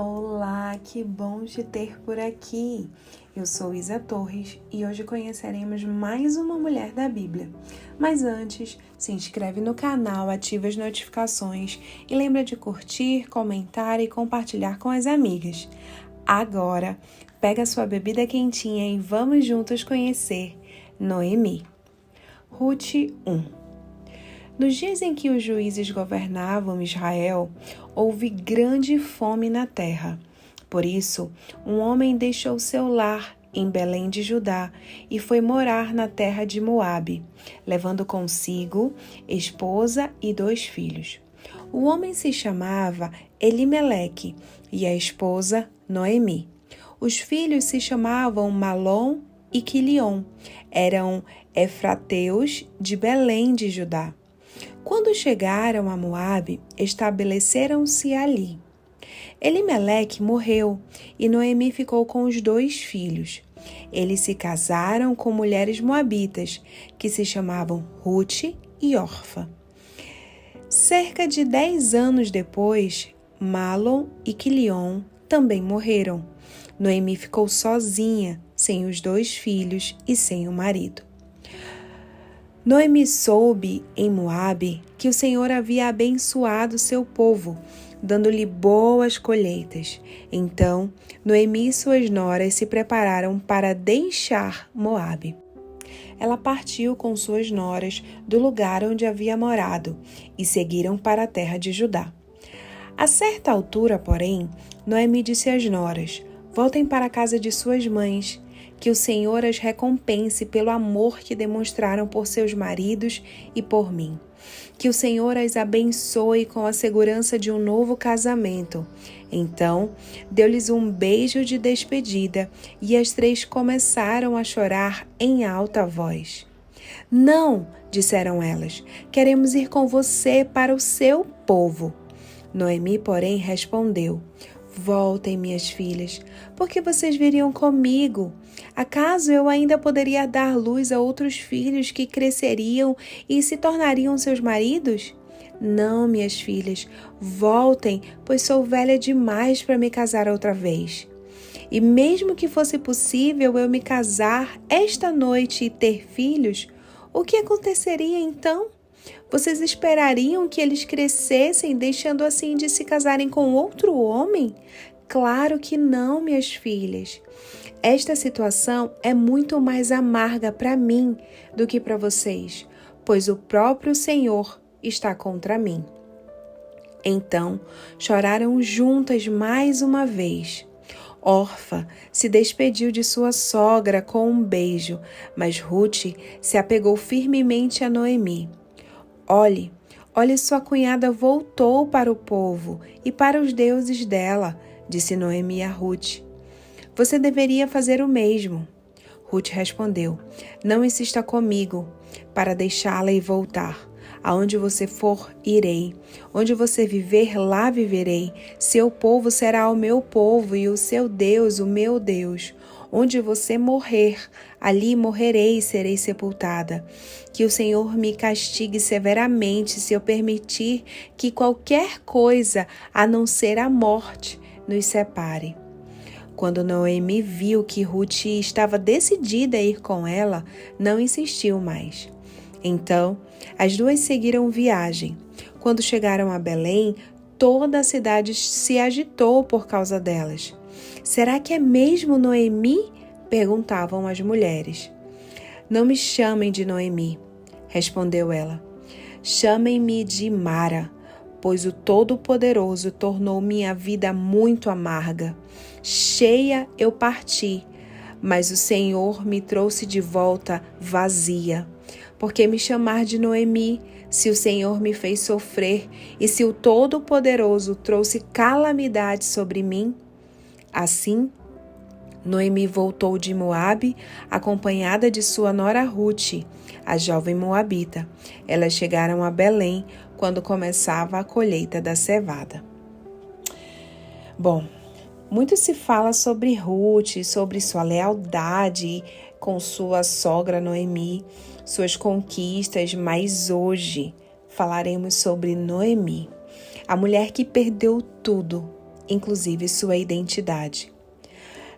Olá, que bom te ter por aqui! Eu sou Isa Torres e hoje conheceremos mais uma mulher da Bíblia. Mas antes, se inscreve no canal, ativa as notificações e lembra de curtir, comentar e compartilhar com as amigas. Agora, pega sua bebida quentinha e vamos juntos conhecer Noemi. Ruth 1. Nos dias em que os juízes governavam Israel, houve grande fome na terra. Por isso, um homem deixou seu lar em Belém de Judá e foi morar na terra de Moabe, levando consigo esposa e 2 filhos. O homem se chamava Elimeleque e a esposa Noemi. Os filhos se chamavam Malom e Quilion. Eram efrateus de Belém de Judá. Quando chegaram a Moabe, estabeleceram-se ali. Elimeleque morreu e Noemi ficou com os 2 filhos. Eles se casaram com mulheres moabitas, que se chamavam Ruth e Orfa. Cerca de 10 anos depois, Malom e Quilion também morreram. Noemi ficou sozinha, sem os 2 filhos e sem o marido. Noemi soube em Moabe que o Senhor havia abençoado seu povo, dando-lhe boas colheitas. Então, Noemi e suas noras se prepararam para deixar Moabe. Ela partiu com suas noras do lugar onde havia morado e seguiram para a terra de Judá. A certa altura, porém, Noemi disse às noras: "Voltem para a casa de suas mães, que o Senhor as recompense pelo amor que demonstraram por seus maridos e por mim. Que o Senhor as abençoe com a segurança de um novo casamento." Então, deu-lhes um beijo de despedida e as 3 começaram a chorar em alta voz. "Não", disseram elas, "queremos ir com você para o seu povo." Noemi, porém, respondeu: "Voltem, minhas filhas, porque vocês viriam comigo. Acaso eu ainda poderia dar luz a outros filhos que cresceriam e se tornariam seus maridos? Não, minhas filhas, voltem, pois sou velha demais para me casar outra vez. E mesmo que fosse possível eu me casar esta noite e ter filhos, o que aconteceria então? Vocês esperariam que eles crescessem, deixando assim de se casarem com outro homem? Claro que não, minhas filhas. Esta situação é muito mais amarga para mim do que para vocês, pois o próprio Senhor está contra mim." Então, choraram juntas mais uma vez. Orfa se despediu de sua sogra com um beijo, mas Ruth se apegou firmemente a Noemi. Olhe, sua cunhada voltou para o povo e para os deuses dela", disse Noemi a Ruth. "Você deveria fazer o mesmo." Ruth respondeu: "Não insista comigo para deixá-la e voltar. Aonde você for, irei. Onde você viver, lá viverei. Seu povo será o meu povo e o seu Deus, o meu Deus. Onde você morrer, ali morrerei e serei sepultada. Que o Senhor me castigue severamente se eu permitir que qualquer coisa, a não ser a morte, nos separe." Quando Noemi viu que Ruth estava decidida a ir com ela, não insistiu mais. Então, as 2 seguiram viagem. Quando chegaram a Belém, toda a cidade se agitou por causa delas. "Será que é mesmo Noemi?" perguntavam as mulheres. "Não me chamem de Noemi", respondeu ela. "Chamem-me de Mara, pois o Todo-Poderoso tornou minha vida muito amarga. Cheia eu parti, mas o Senhor me trouxe de volta vazia. Por que me chamar de Noemi, se o Senhor me fez sofrer e se o Todo-Poderoso trouxe calamidade sobre mim?" Assim, Noemi voltou de Moabe, acompanhada de sua nora Ruth, a jovem moabita. Elas chegaram a Belém quando começava a colheita da cevada. Bom, muito se fala sobre Ruth, sobre sua lealdade com sua sogra Noemi, suas conquistas, mas hoje falaremos sobre Noemi, a mulher que perdeu tudo inclusive sua identidade.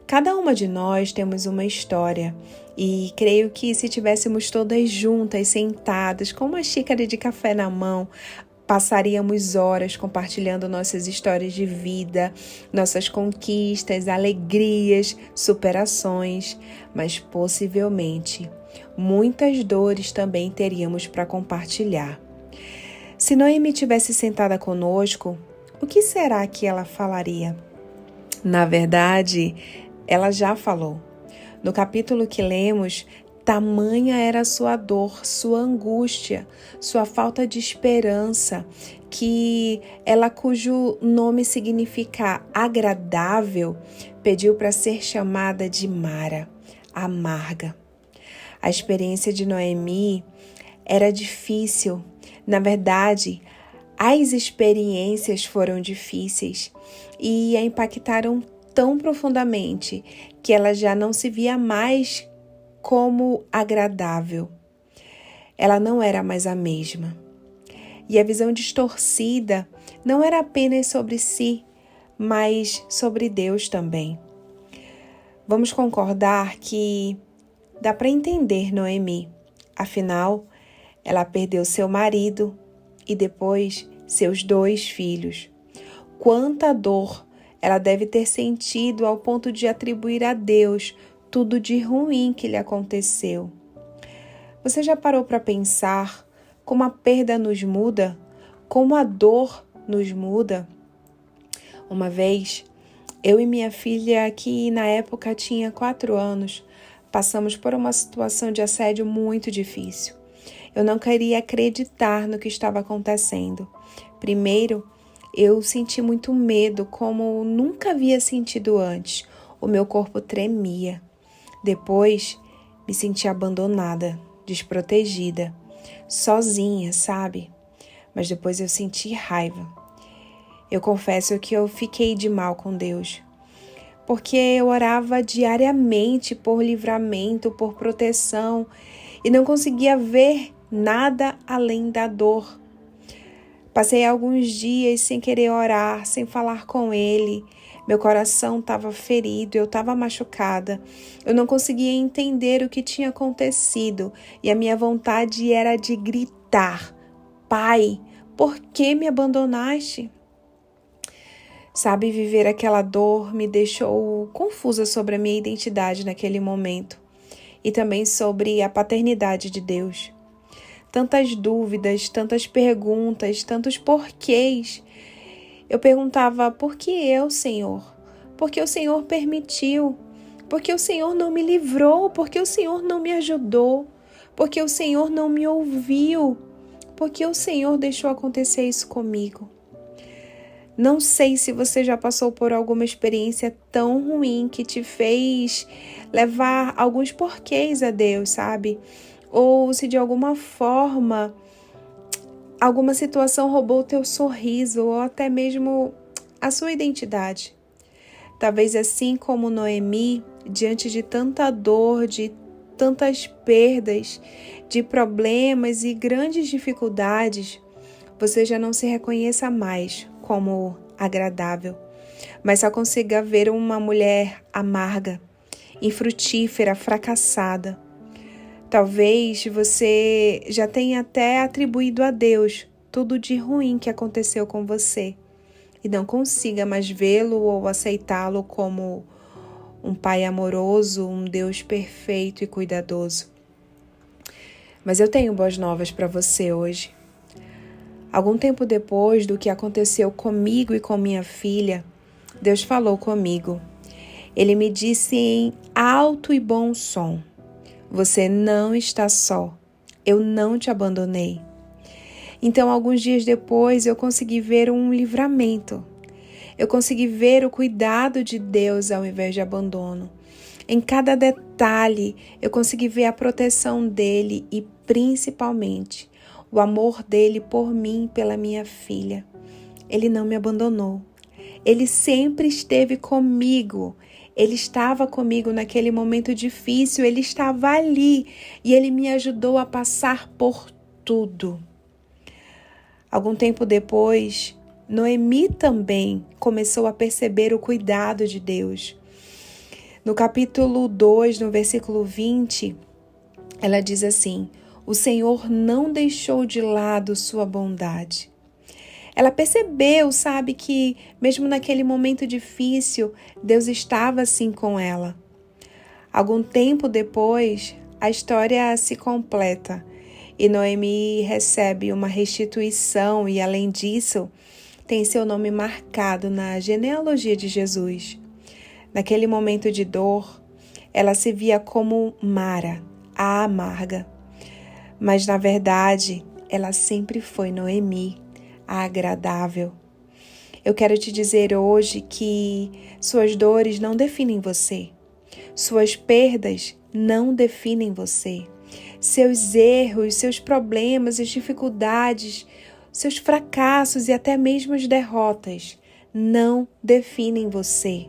Cada uma de nós temos uma história e creio que se tivéssemos todas juntas, sentadas, com uma xícara de café na mão, passaríamos horas compartilhando nossas histórias de vida, nossas conquistas, alegrias, superações, mas possivelmente muitas dores também teríamos para compartilhar. Se Noemi tivesse sentada conosco, o que será que ela falaria? Na verdade, ela já falou. No capítulo que lemos, tamanha era a sua dor, sua angústia, sua falta de esperança, que ela, cujo nome significa agradável, pediu para ser chamada de Mara, amarga. A experiência de Noemi era difícil. Na verdade, as experiências foram difíceis e a impactaram tão profundamente que ela já não se via mais como agradável. Ela não era mais a mesma. E a visão distorcida não era apenas sobre si, mas sobre Deus também. Vamos concordar que dá para entender Noemi. Afinal, ela perdeu seu marido e depois seus 2 filhos. Quanta dor ela deve ter sentido ao ponto de atribuir a Deus tudo de ruim que lhe aconteceu. Você já parou para pensar como a perda nos muda? Como a dor nos muda? Uma vez, eu e minha filha, que na época tinha 4 anos, passamos por uma situação de assédio muito difícil. Eu não queria acreditar no que estava acontecendo. Primeiro, eu senti muito medo, como nunca havia sentido antes. O meu corpo tremia. Depois, me senti abandonada, desprotegida, sozinha, sabe? Mas depois eu senti raiva. Eu confesso que eu fiquei de mal com Deus, porque eu orava diariamente por livramento, por proteção, e não conseguia ver nada além da dor. Passei alguns dias sem querer orar, sem falar com Ele. Meu coração estava ferido, eu estava machucada. Eu não conseguia entender o que tinha acontecido e a minha vontade era de gritar: Pai, por que me abandonaste? Sabe, viver aquela dor me deixou confusa sobre a minha identidade naquele momento e também sobre a paternidade de Deus. Tantas dúvidas, tantas perguntas, tantos porquês. Eu perguntava: por que eu, Senhor? Por que o Senhor permitiu? Por que o Senhor não me livrou? Por que o Senhor não me ajudou? Por que o Senhor não me ouviu? Por que o Senhor deixou acontecer isso comigo? Não sei se você já passou por alguma experiência tão ruim que te fez levar alguns porquês a Deus, sabe? Ou se de alguma forma alguma situação roubou o teu sorriso ou até mesmo a sua identidade. Talvez assim como Noemi, diante de tanta dor, de tantas perdas, de problemas e grandes dificuldades, você já não se reconheça mais como agradável, mas só consiga ver uma mulher amarga, infrutífera, fracassada. Talvez você já tenha até atribuído a Deus tudo de ruim que aconteceu com você e não consiga mais vê-lo ou aceitá-lo como um Pai amoroso, um Deus perfeito e cuidadoso. Mas eu tenho boas novas para você hoje. Algum tempo depois do que aconteceu comigo e com minha filha, Deus falou comigo. Ele me disse em alto e bom som: você não está só, eu não te abandonei. Então, alguns dias depois, eu consegui ver um livramento. Eu consegui ver o cuidado de Deus ao invés de abandono. Em cada detalhe, eu consegui ver a proteção dele e, principalmente, o amor dele por mim e pela minha filha. Ele não me abandonou. Ele sempre esteve comigo. Ele estava comigo naquele momento difícil, ele estava ali e ele me ajudou a passar por tudo. Algum tempo depois, Noemi também começou a perceber o cuidado de Deus. No capítulo 2, no versículo 20, ela diz assim: o Senhor não deixou de lado sua bondade. Ela percebeu, sabe, que mesmo naquele momento difícil, Deus estava assim com ela. Algum tempo depois, a história se completa e Noemi recebe uma restituição e, além disso, tem seu nome marcado na genealogia de Jesus. Naquele momento de dor, ela se via como Mara, a amarga. Mas, na verdade, ela sempre foi Noemi, a agradável. Eu quero te dizer hoje que suas dores não definem você. Suas perdas não definem você. Seus erros, seus problemas, as dificuldades, seus fracassos e até mesmo as derrotas não definem você.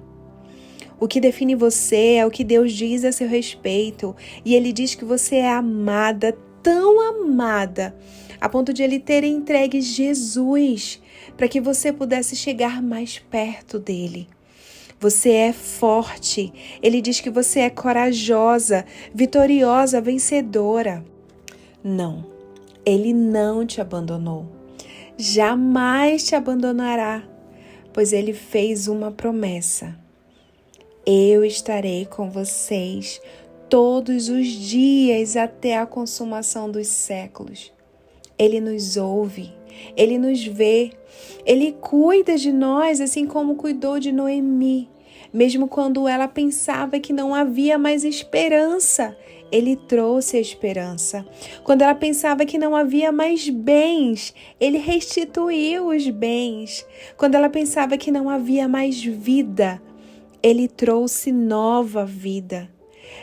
O que define você é o que Deus diz a seu respeito. E Ele diz que você é amada, tão amada, a ponto de Ele ter entregue Jesus para que você pudesse chegar mais perto dEle. Você é forte. Ele diz que você é corajosa, vitoriosa, vencedora. Não, Ele não te abandonou. Jamais te abandonará, pois Ele fez uma promessa. Eu estarei com vocês todos os dias até a consumação dos séculos. Ele nos ouve, Ele nos vê, Ele cuida de nós assim como cuidou de Noemi. Mesmo quando ela pensava que não havia mais esperança, Ele trouxe a esperança. Quando ela pensava que não havia mais bens, Ele restituiu os bens. Quando ela pensava que não havia mais vida, Ele trouxe nova vida.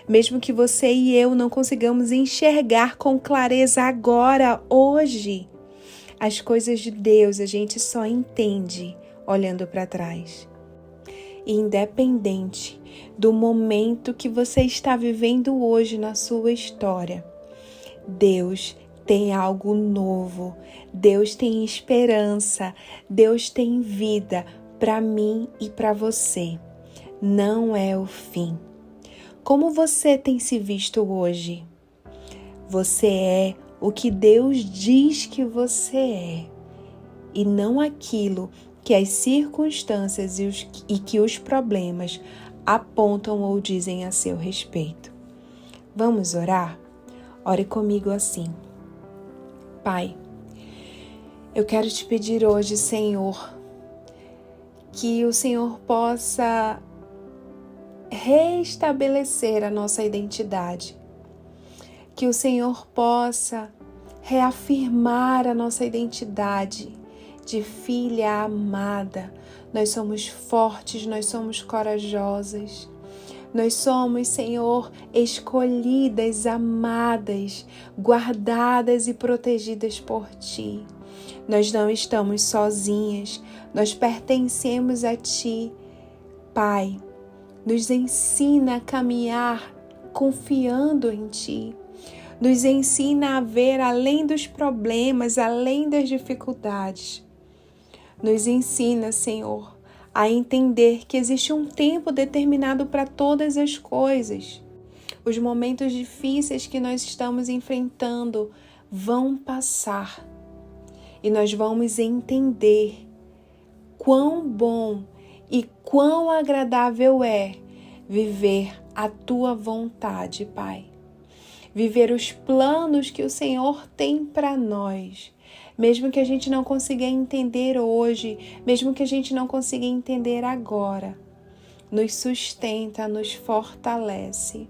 Mesmo que você e eu não consigamos enxergar com clareza agora, hoje, as coisas de Deus a gente só entende olhando para trás. Independente do momento que você está vivendo hoje na sua história, Deus tem algo novo, Deus tem esperança, Deus tem vida para mim e para você. Não é o fim. Como você tem se visto hoje? Você é o que Deus diz que você é, e não aquilo que as circunstâncias e que os problemas apontam ou dizem a seu respeito. Vamos orar? Ore comigo assim. Pai, eu quero te pedir hoje, Senhor, que o Senhor possa restabelecer a nossa identidade, que o Senhor possa reafirmar a nossa identidade de filha amada. Nós somos fortes, nós somos corajosas, nós somos, Senhor, escolhidas, amadas, guardadas e protegidas por Ti. Nós não estamos sozinhas, nós pertencemos a Ti. Pai, nos ensina a caminhar confiando em Ti. Nos ensina a ver além dos problemas, além das dificuldades. Nos ensina, Senhor, a entender que existe um tempo determinado para todas as coisas. Os momentos difíceis que nós estamos enfrentando vão passar e nós vamos entender quão bom e quão agradável é viver a Tua vontade, Pai. Viver os planos que o Senhor tem para nós. Mesmo que a gente não consiga entender hoje, mesmo que a gente não consiga entender agora, nos sustenta, nos fortalece.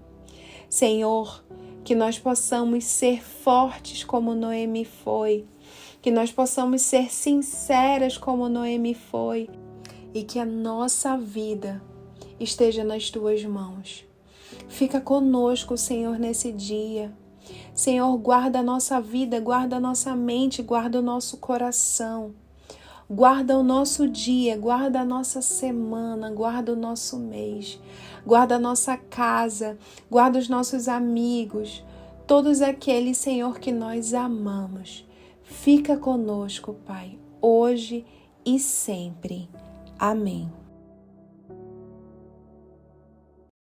Senhor, que nós possamos ser fortes como Noemi foi, que nós possamos ser sinceras como Noemi foi e que a nossa vida esteja nas Tuas mãos. Fica conosco, Senhor, nesse dia. Senhor, guarda a nossa vida, guarda a nossa mente, guarda o nosso coração. Guarda o nosso dia, guarda a nossa semana, guarda o nosso mês. Guarda a nossa casa, guarda os nossos amigos, todos aqueles, Senhor, que nós amamos. Fica conosco, Pai, hoje e sempre. Amém.